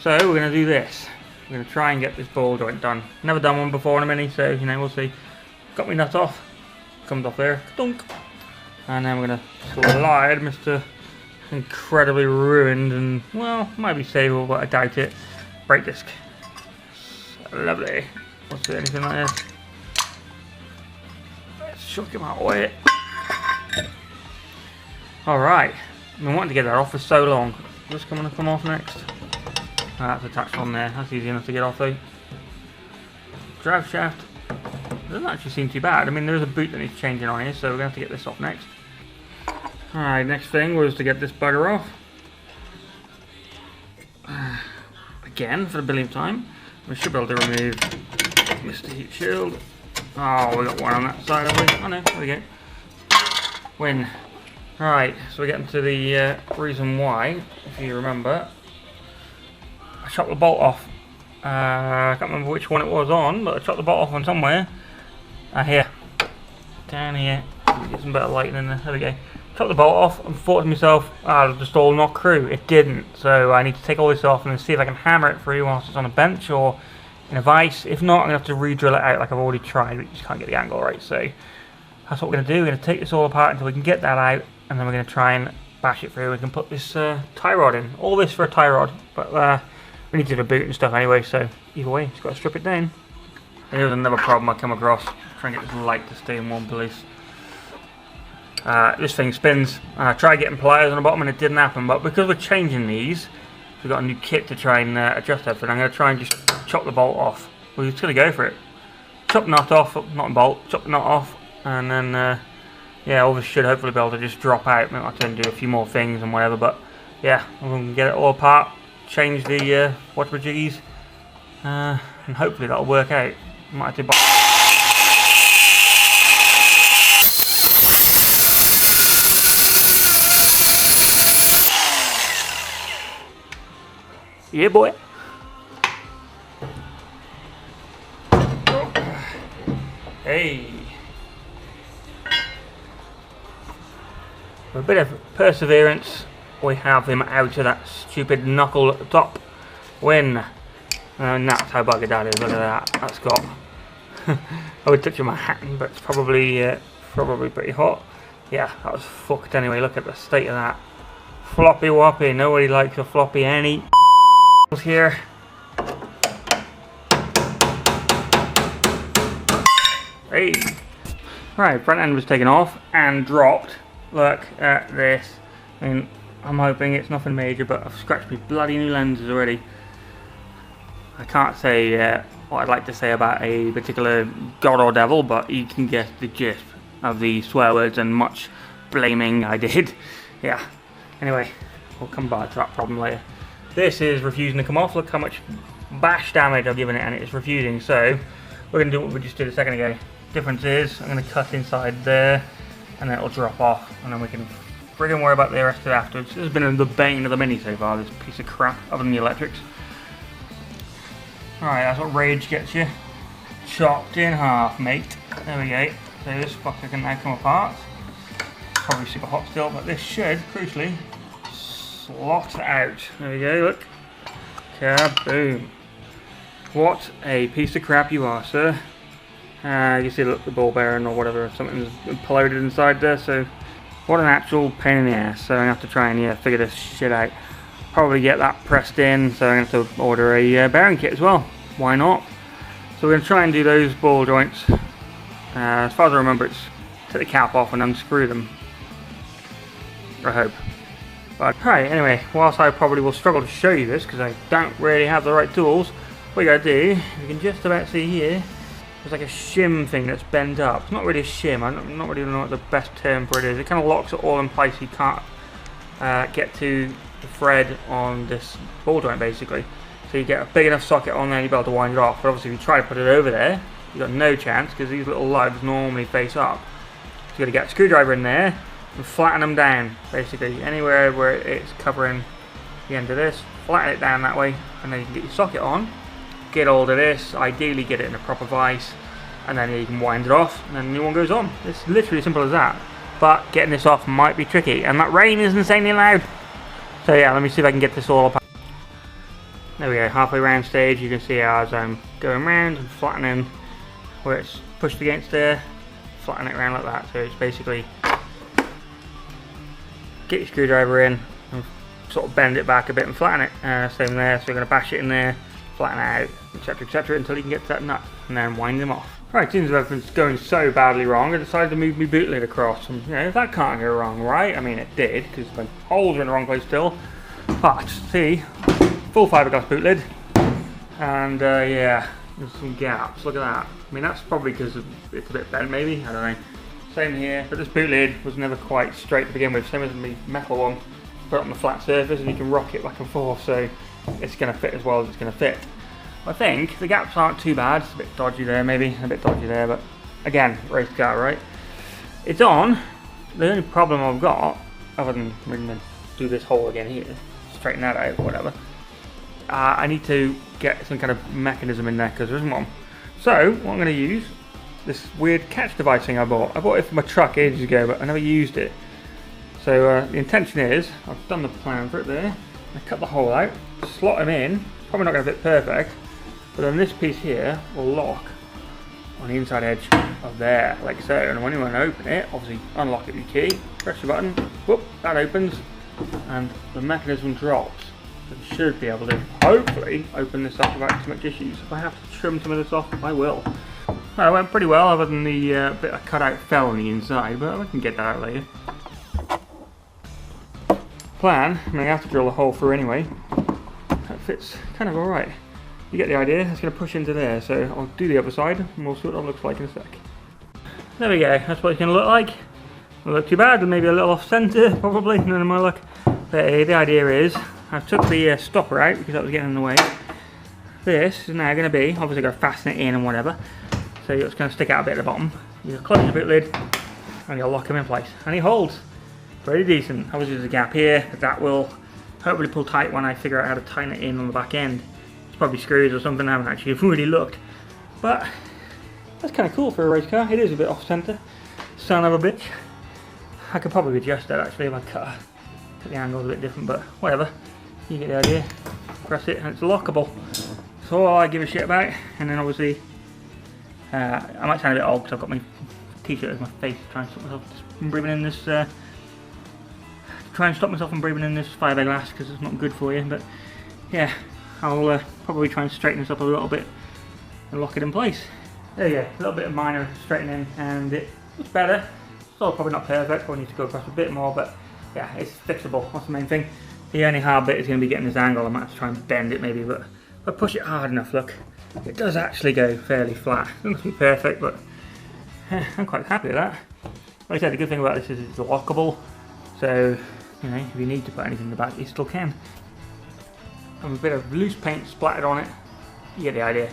So we're going to do this. We're going to try and get this ball joint done. Never done one before on a Mini, so you know, we'll see. Got my nut off. Comes off there. Dunk. And then we're going to slide Mr. Incredibly ruined and, well, might be savable, but I doubt it. Brake disc. So lovely. What's it, anything like this? Let's shock him out of the way. Alright. I've been wanting to get that off for so long. What's going to come off next? Oh, that's attached on there. That's easy enough to get off though. Drive shaft. Doesn't actually seem too bad. I mean, there is a boot that needs changing on here, so we're going to have to get this off next. Alright, next thing was to get this bugger off. Again, for the billionth time. We should be able to remove Mr. Heat Shield. Oh, we got one on that side, have we? Oh no, there we go. Win. Right, so we're getting to the reason why, if you remember. I chopped the bolt off. I can't remember which one it was on, but I chopped the bolt off on somewhere. Here. Down here. Get some better lighting in there. There we go. Chopped the bolt off and thought to myself, it'll just all knock through. It didn't. So I need to take all this off and then see if I can hammer it through whilst it's on a bench or in a vise. If not, I'm going to have to re-drill it out like I've already tried, but you just can't get the angle right. So that's what we're going to do. We're going to take this all apart until we can get that out, and then we're going to try and bash it through. We can put this tie rod in. All this for a tie rod, but we need to do the boot and stuff anyway, so either way, just got to strip it down. Here's another problem I come across. Trying to get this light to stay in one place. This thing spins. I tried getting pliers on the bottom and it didn't happen, but because we're changing these, we've got a new kit to try and adjust everything. I'm going to try and just chop the bolt off. We're just going to go for it. Chop the nut off, not the bolt, chop the nut off, and then, yeah, all this should hopefully be able to just drop out. Maybe I'll turn and do a few more things and whatever, but yeah, we're going to get it all apart, change the watchable jiggies, and hopefully that'll work out. Might have to yeah, boy. Hey. With a bit of perseverance, we have him out of that stupid knuckle at the top. Win. And that's how buggered that is. Look at that. That's got. I would touch my hand, but it's probably pretty hot. Yeah, that was fucked anyway. Look at the state of that. Floppy woppy. Nobody likes a floppy any. Here. Hey. Right, front end was taken off and dropped. Look at this. I mean, I'm hoping it's nothing major, but I've scratched my bloody new lenses already. I can't say what I'd like to say about a particular god or devil, but you can get the gist of the swear words and much blaming I did. Yeah. Anyway, we'll come back to that problem later. This is refusing to come off. Look how much bash damage I've given it, and it's refusing. So we're going to do what we just did a second ago. Difference is I'm going to cut inside there, and then it'll drop off, and then we can friggin' worry about the rest of it afterwards. This has been the bane of the Mini so far, this piece of crap, other than the electrics. Alright, that's what rage gets you. Chopped in half, mate. There we go. So this fucker can now come apart. Probably super hot still, but this should, crucially, slot out. There we go, look. Kaboom. What a piece of crap you are, sir. You see, look, the ball bearing or whatever, something's imploded inside there, so what an actual pain in the ass. So I'm going to have to try and figure this shit out. Probably get that pressed in, so I'm going to have to order a bearing kit as well. Why not? So we're going to try and do those ball joints. As far as I remember, it's take the cap off and unscrew them. I hope. But right, anyway, whilst I probably will struggle to show you this because I don't really have the right tools, what you gotta do, you can just about see here, there's like a shim thing that's bent up. It's not really a shim, I'm not really know what the best term for it is. It kind of locks it all in place, you can't get to the thread on this ball joint basically. So you get a big enough socket on there and you'll be able to wind it off. But obviously if you try to put it over there, you've got no chance because these little lugs normally face up. So you got to get a screwdriver in there and flatten them down basically. Anywhere where it's covering the end of this, flatten it down that way, and then you can get your socket on, get hold of this, ideally get it in a proper vise, and then you can wind it off and then the new one goes on. It's literally as simple as that. But getting this off might be tricky, and that rain is insanely loud. So yeah, let me see if I can get this all apart. There we go, halfway round stage. You can see as I'm going round and flattening where it's pushed against there, flatten it around like that. So it's basically get your screwdriver in and sort of bend it back a bit and flatten it. Same there, so you're going to bash it in there, flatten it out, etc, until you can get to that nut, and then wind them off. Right, since everything's going so badly wrong, I decided to move my boot lid across, and you know, that can't go wrong, right? I mean, it did, because the holes are in the wrong place still, but see, full fiberglass boot lid, and yeah, there's some gaps, look at that. I mean, that's probably because it's a bit bent maybe, I don't know. Same here, but this boot lid was never quite straight to begin with, same as the metal one. Put it on the flat surface and you can rock it back and forth, so it's going to fit as well as it's going to fit. I think the gaps aren't too bad. It's a bit dodgy there, maybe a bit dodgy there, but again, race car, right? It's on. The only problem I've got, other than we're going to do this hole again here, straighten that out, whatever. I need to get some kind of mechanism in there because there isn't one. So what I'm going to use, this weird catch device thing I bought. I bought it for my truck ages ago, but I never used it. So the intention is, I've done the plan for it there. I cut the hole out, slot them in. Probably not going to fit perfect, but then this piece here will lock on the inside edge of there, like so. And when you want to open it, obviously unlock it with your key, press the button, whoop, that opens, and the mechanism drops. So you should be able to, hopefully, open this up without too much issues. If I have to trim some of this off, I will. Well, it went pretty well, other than the bit I cut out fell on the inside, but I can get that out later. Plan, I mean, I have to drill a hole through anyway. That fits kind of alright. You get the idea, it's going to push into there, so I'll do the other side and we'll see what that looks like in a sec. There we go, that's what it's going to look like. Doesn't look too bad, maybe a little off centre, probably, none of my luck. But the idea is, I've took the stopper out because that was getting in the way. This is now going to be, obviously got to fasten it in and whatever, so it's going to stick out a bit at the bottom. You close the boot lid and you'll lock him in place, and he holds. Pretty decent. Obviously there's a gap here, but that will hopefully pull tight when I figure out how to tighten it in on the back end. It's probably screws or something, I haven't actually really looked. But that's kind of cool for a race car. It is a bit off centre, son of a bitch. I could probably adjust that actually if I cut the angles a bit different, but whatever. You get the idea. Press it and it's lockable. That's all I give a shit about. And then obviously, I might sound a bit old because I've got my t-shirt over my face trying to stop myself from breathing in this from breathing in this fiberglass because it's not good for you, but yeah, I'll probably try and straighten this up a little bit and lock it in place. There you go, a little bit of minor straightening and it looks better. Still probably not perfect, probably need to go across a bit more, but yeah, it's fixable, that's the main thing. The only hard bit is going to be getting this angle. I might have to try and bend it maybe, but if I push it hard enough, look, it does actually go fairly flat. It doesn't be perfect, but I'm quite happy with that. Like I said, the good thing about this is it's lockable, so you know, if you need to put anything in the back, you still can. And a bit of loose paint splattered on it, you get the idea.